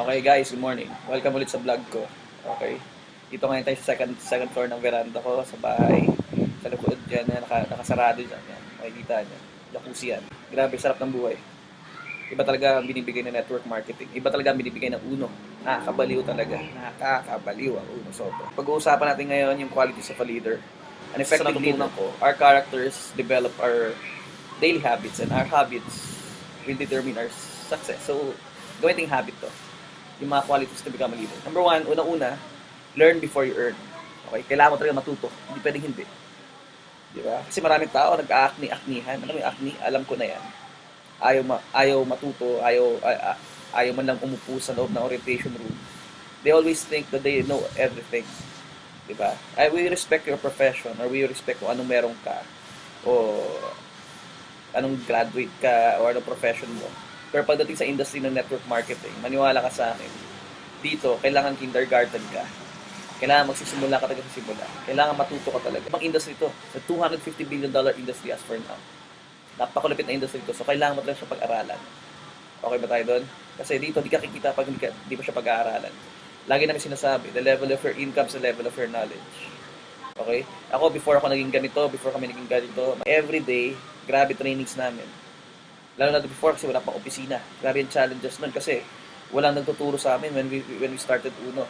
Okay guys, good morning. Welcome ulit sa vlog ko. Okay. Dito ngayon tayo sa second floor ng veranda ko sa bahay. Sa likod dyan, nakasarado dyan. Yan. Makikita nyo. Jacuzzi yan. Grabe, sarap ng buhay. Iba talaga ang binibigay ng network marketing. Iba talaga ang binibigay ng Uno. Nakakabaliw talaga. Nakakabaliw ang Uno. Sobra. Pag-uusapan natin ngayon yung qualities of a leader. An effective leader ko, our characters develop our daily habits and our habits will determine our success. So, gawin ting habit to. Yung mga qualities to become a leader. Number one, una-una, learn before you earn. Okay? Kailangan mo talaga matuto. Hindi pwedeng hindi. Di ba? Kasi maraming tao nag-aakni-aknihan. Alam mo yung acne? Alam ko na yan. Ayaw matuto, ayaw man lang umupo sa loob ng orientation room. They always think that they know everything. Di ba? We respect your profession or we respect kung anong meron ka o anong graduate ka o anong profession mo. Pero pagdating sa industry ng network marketing, maniwala ka sa akin, dito, kailangan kindergarten ka. Kailangan magsisimula ka talaga sa simula. Kailangan matuto ka talaga. Ibang industry to. Sa $250 billion industry as for now. Napakalupit na industry to. So, kailangan mo talaga siya pag-aralan. Okay ba tayo doon? Kasi dito, di ka kikita pag di mo siya pag-aaralan. Lagi namin sinasabi, the level of your income is the level of your knowledge. Okay? Ako, before kami naging ganito, every day, grabe trainings namin. Lalo na before kasi wala pang opisina. Grabe yung challenges nun kasi walang nagtuturo sa amin when we started Uno.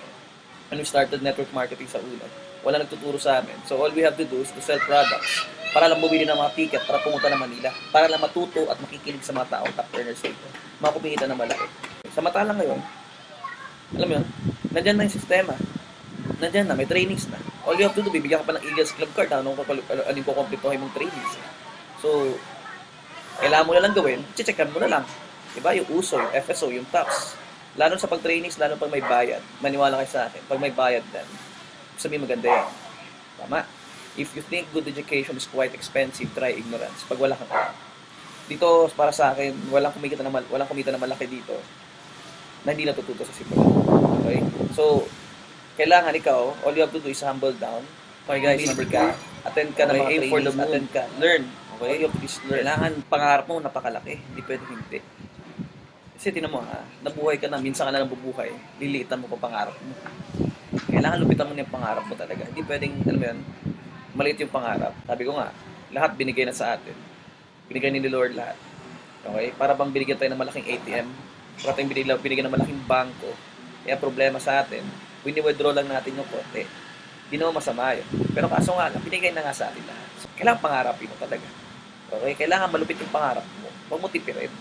When we started network marketing sa Uno. Walang nagtuturo sa amin. So all we have to do is to sell products para lang bumili ng mga ticket para pumunta na Manila. Para lang matuto at makikinig sa mga tao, top earners dito. Makapumita na malaki. Sa lang ngayon, alam mo yun, nandyan na yung sistema. Nandyan na, may trainings na. All you have to do, bibigyan ka pa ng Eagles Club card, anong kukompletohin mong trainings. So, kailangan mo na lang gawin, checkan mo na lang. Diba? Yung USO, yung FSO, yung TAPS. Lalo sa pag-trainings, lalo pag may bayad. Maniwala kayo sa akin. Pag may bayad din, sabihin maganda yan. Tama? If you think good education is quite expensive, try ignorance. Pag wala kang alam. Dito, para sa akin, walang kumita na malaki dito na hindi natututo sa simula. Okay? So, kailangan ikaw, all you have to do is humble down. Okay guys, number ka. Attend ka na mga trainings, for the moon. Attend ka. Learn. Okay? Kailangan pangarap mo napakalaki. Hindi pwede hindi. Kasi tinan mo nabuhay ka na, minsan ka na nabubuhay, liliitan mo pa pangarap mo. Kailangan lupitan mo na yung pangarap mo talaga. Hindi pwedeng, alam mo yun, maliit yung pangarap. Sabi ko nga, lahat binigay na sa atin. Binigay ni Lord lahat. Okay? Para bang binigyan tayo ng malaking ATM, para tayong binigyan ng malaking bangko. Kaya problema sa atin, wini-withdraw lang natin yung konti. Hindi naman masama yun. Pero kaso nga lang, binigay na nga sa atin lahat. So, kailangan pangarapin mo talaga. Okay? Kailangan malupit yung pangarap mo. Huwag mo tipirin.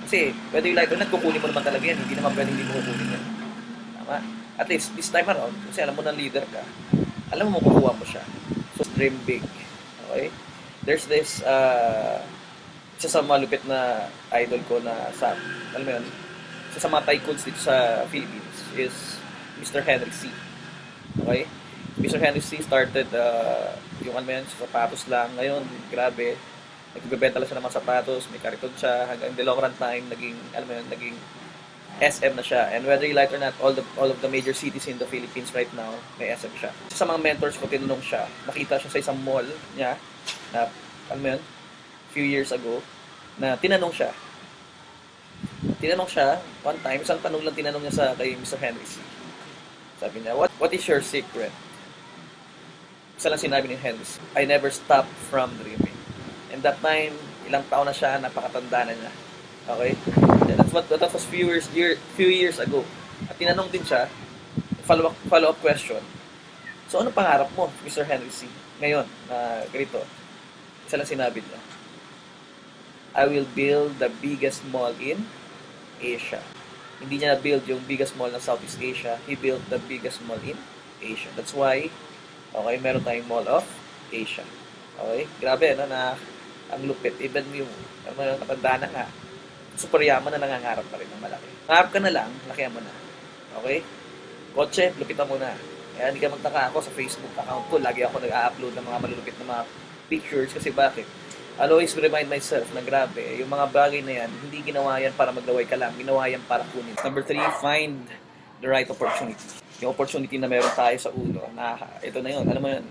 Kasi, whether you like or not, kukunin mo naman talaga yan. Hindi naman pwedeng hindi mo kukunin yan. Tama? At least, this time around, kasi alam mo na leader ka, alam mo makukuha mo siya. So, dream big. Okay? There's this, isa sa malupit na idol ko na sa, alam mo yun, isa sa mga tycoons dito sa Philippines is Mr. Henry C. Okay? Mr. Henry C started yung ano yun, sapatos lang. Ngayon, grabe, nagbebenta lang siya ng mga sapatos, may kariton siya, hanggang the long run time, naging, alam mo yun, naging SM na siya. And whether you like or not, all of the major cities in the Philippines right now, may SM siya. Sa mga mentors ko, tinanong siya, nakita siya sa isang mall niya, na, alam mo yun, few years ago, na tinanong siya, one time, isang tanong lang tinanong niya sa kay Mr. Henry C. Sabi niya, what is your secret? Isa lang sinabi ni Henry C. I never stopped from dreaming. And that time, ilang taon na siya, napakatanda na niya. Okay? That was few years ago. At tinanong din siya, follow-up question. So, ano pangarap mo, Mr. Henry C? Ngayon, ganito. Isa lang sinabi niya. I will build the biggest mall in Asia. Hindi niya na-build yung biggest mall ng Southeast Asia. He built the biggest mall in Asia. That's why, okay, meron tayong Mall of Asia. Okay? Grabe, na ang lupit. Even yung matanda na nga, super yaman na nangangarap pa rin ng malaki. Nangarap ka na lang, lakihan mo na. Okay? Kotse, lupitan mo na. Kaya hindi ka magtaka ako sa Facebook account ko. Lagi ako nag-upload ng mga malulupit na mga pictures. Kasi bakit? I'll always remind myself na grabe, yung mga bagay na yan, hindi ginawa yan para maglaway ka lang. Ginawa yan para kunin. Number 3, find the right opportunity. Yung opportunity na meron tayo sa Uno, ito na yun. Alam mo yun,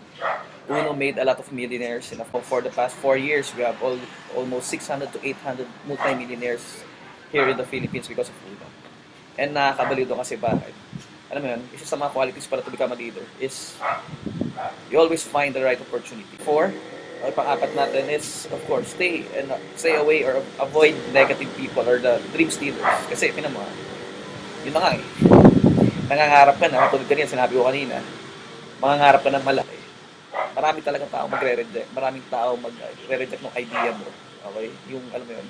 Uno made a lot of millionaires. For the past 4 years, we have almost 600 to 800 multi-millionaires here in the Philippines because of Uno. And nakakabaliw doon kasi bakit? Alam mo yun, isa sa mga qualities para to become a leader is you always find the right opportunity. Four, or pang-apat natin is, of course, stay away or avoid negative people or the dream stealers. Kasi, tinan mo, yun na nga eh. Nangangarap ka na, katulad kanina, sinabi ko kanina, mangangarap ka ng malaki. Marami talagang tao magre-reject. Maraming tao magre-reject ng idea mo. Okay? Yung, alam mo yun,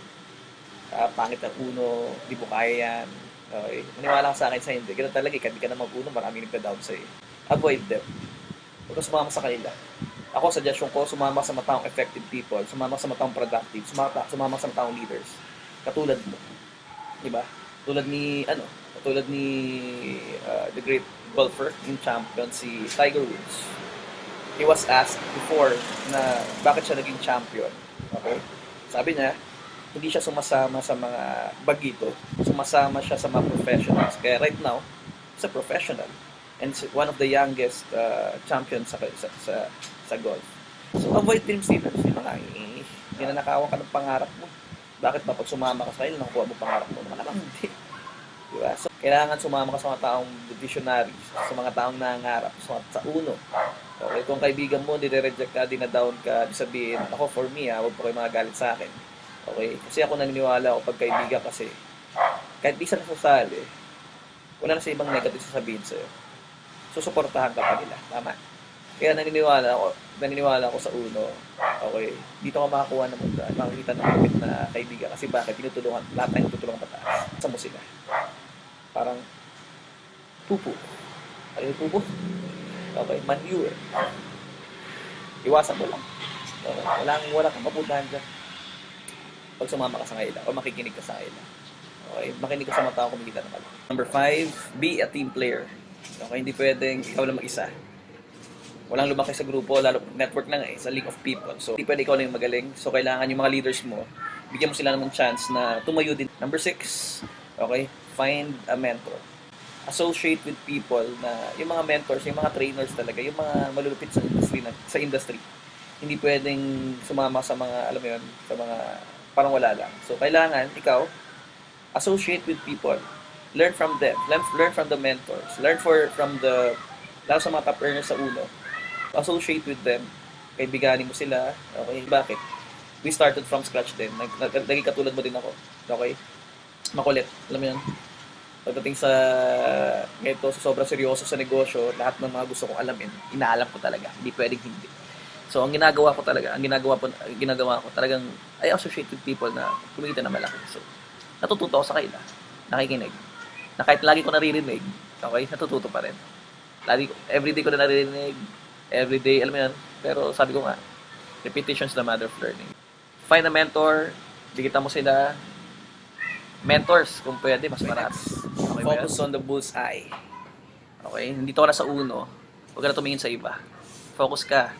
pangit ang uno, di mo kaya yan. Okay? Maniwala ka sa akin sa hindi. Ganun talaga, hindi ka na mag-uno, maraming nagka-down sa'yo. Avoid them. Huwag ka sumama sa kanila. Ako, suggestion ko, sumama sa mataong effective people, sumama sa mataong productive, sumama sa mataong leaders. Katulad mo. Di ba? Katulad ni the great golfer, yung champion, si Tiger Woods. He was asked before na bakit siya naging champion. Okay? Sabi niya, hindi siya sumasama sa mga bagito. Sumasama siya sa mga professionals. Kaya right now, he's a professional. And one of the youngest champions sa golf. So, avoid dream stealers. Yun na nga, ninanakawan ka ng pangarap mo. Bakit ba pag sumama ka sa kanila, nakuha mo pangarap mo? Malamang hindi. Diba? So, kailangan sumama ka sa mga taong visionaries, sa mga taong nangangarap, sa uno. Okay, kung kaibigan mo, dire-reject ka, dina-down ka, sabihin, ako for me, huwag po kayo magalit sa akin. Okay? Kasi ako naniniwala ako pag kaibigan kasi, kahit di sa nasasali, wala na sa ibang negative sasabihin sa'yo. Susuportahan ka pa nila. Tama. Kaya naniniwala ako sa uno. Okay? Dito ka makakuha ng mundo. Makikita ng kapit na kaibigan. Kasi bakit? Tinutulungan, lahat na yung tutulungan pataas. Sa mo sila. Parang, pupo. Ano yung pupo? Okay, manure. Iwasan mo lang. Okay. Wala kang mapuntahan dyan. Pag sumama ka sa kanila o makikinig ka sa kanila. Okay, makinig ka sa mga tao kumikita ng malaki. Number 5, be a team player. Okay, hindi pwedeng ikaw lang mag-isa. Walang lumaki sa grupo, lalo network na nga eh, sa league of people. So, hindi pwede ikaw lang yung magaling. So, kailangan yung mga leaders mo, bigyan mo sila naman chance na tumayo din. Number 6, okay, find a mentor. Associate with people na yung mga mentors, yung mga trainers talaga, yung mga malulupit sa industry. Hindi pwedeng sumama sa mga, alam mo yun, sa mga parang wala lang. So, kailangan ikaw associate with people. Learn from them. Learn from the mentors. From the lalo sa mga top earners sa uno. Associate with them. Kaibiganin mo sila. Okay? Bakit? We started from scratch din. Naging katulad mo din ako. Okay? Makulit. Alam mo yun? Pagdating sa ganito, sa sobrang seryoso sa negosyo, lahat ng mga gusto kong alamin, inaalam ko talaga. Hindi pwedeng hindi. So, ang ginagawa ko talagang, I associate with people na kumikita na malaki. So, natututo ako sa kanila. Nakikinig. Na kahit lagi ko naririnig, okay, natututo pa rin. Everyday ko na naririnig, everyday, alam mo yan. Pero sabi ko nga, repetition is the mother of learning. Find a mentor, bigyan mo sila, mentors, kung pwede, mas marami. Okay, focus on the bullseye. Okay, hindi to na sa uno. Huwag ka na tumingin sa iba. Focus ka.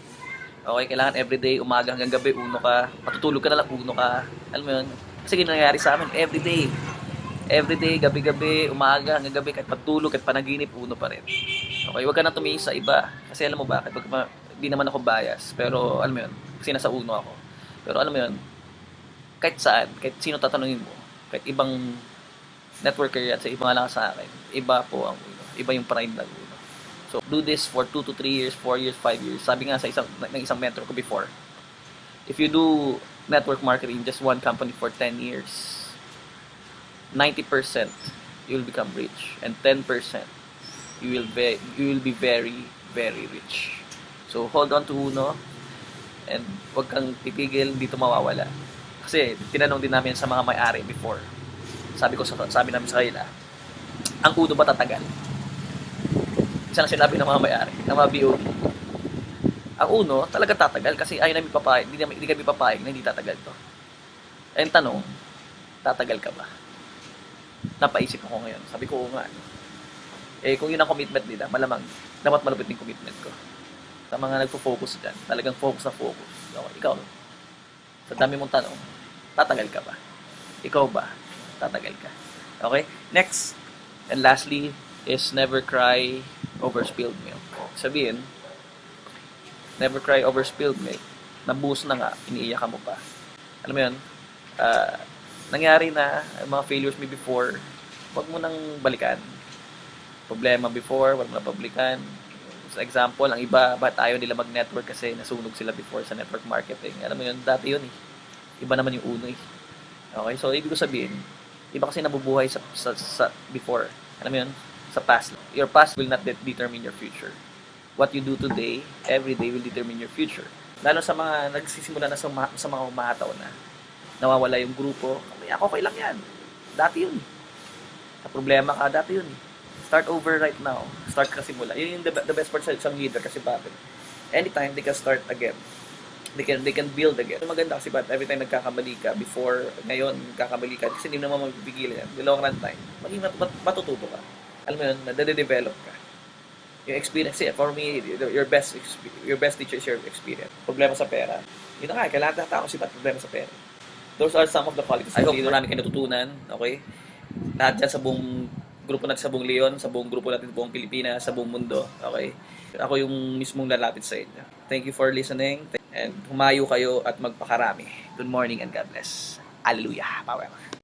Okay, kailangan everyday, umaga hanggang gabi, uno ka. Matutulog ka na lang, uno ka. Alam mo yun? Kasi nangyayari sa amin, everyday, gabi-gabi, umaga hanggang gabi, kahit patulog, kahit panaginip, uno pa rin. Okay, huwag ka na tumingin sa iba. Kasi alam mo bakit? Hindi naman ako bias. Pero alam mo yun, kasi nasa uno ako. Pero alam mo yun, kahit saan, kahit sino tatanungin mo, kahit ibang networker yan, sa ibang lang sa akin, iba po ang uno. Iba yung pride ng uno. So, do this for 2 to 3 years, 4 years, 5 years. Sabi nga sa isang mentor ko before, if you do network marketing in just one company for 10 years, 90% you will become rich, and 10% you will be very, very rich. So, hold on to uno, and wag kang titigil, dito mawawala. Kasi, tinanong din namin sa mga may-ari before. Sabi namin sa kanila, ang uno ba tatagal? Isa lang sinabi ng mga may-ari, ng mga BOD. Ang uno, talaga tatagal kasi ayaw namin papayag, hindi kami papayag na hindi tatagal to. Ang tanong, tatagal ka ba? Napaisip ako ngayon. Sabi ko, nga. Kung yun ang commitment nila, malamang, dapat malupit yung commitment ko. Sa mga nagpo-focus dyan, talagang focus na focus. Okay, ikaw, sa dami mong tanong, tatagal ka ba? Ikaw ba? Tatagal ka. Okay? Next, and lastly, is never cry over spilled milk. Sabihin, never cry over spilled milk. Nabuhos na nga, iniiyak mo pa. Alam mo yun, nangyari na mga failures me before, Huwag mo nang balikan. Problema before, huwag mo na publikan. Sa example, ang iba, ba't ayaw nila mag-network kasi nasunog sila before sa network marketing. Alam mo yun, dati yun eh. Iba naman yung uno eh. Okay, so ibig ko sabihin, iba kasi nabubuhay sa before. Alam mo yun, sa past. Your past will not determine your future. What you do today, every day will determine your future. Lalo sa mga nagsisimula na sa mga umahataw na, nawawala yung grupo, okay lang yan. Dati yun. Sa problema ka, dati yun. Start over right now. Start kasi mula. Yun yung the best part sa isang leader kasi bakit? Anytime they can start again. They can build again. Maganda kasi ba't every time nagkakamali ka, before, ngayon, nagkakamali ka, kasi hindi mo naman mapipigilan yan. The long run time, maging matututo ka. Alam mo yun, nade-develop ka. Yung experience, for me, your best teacher is your experience. Problema sa pera. Yun na nga, kailangan na tao kasi ba't problema sa pera. Those are some of the qualities. I hope marami kayo natutunan, okay? Lahat dyan sa buong grupo natin, sa buong Leon, sa buong grupo natin, sa buong Pilipinas, sa buong mundo, okay? Ako yung mismong lalapit sa inyo. Thank you for listening, and humayo kayo at magpakarami. Good morning and God bless. Hallelujah. Power.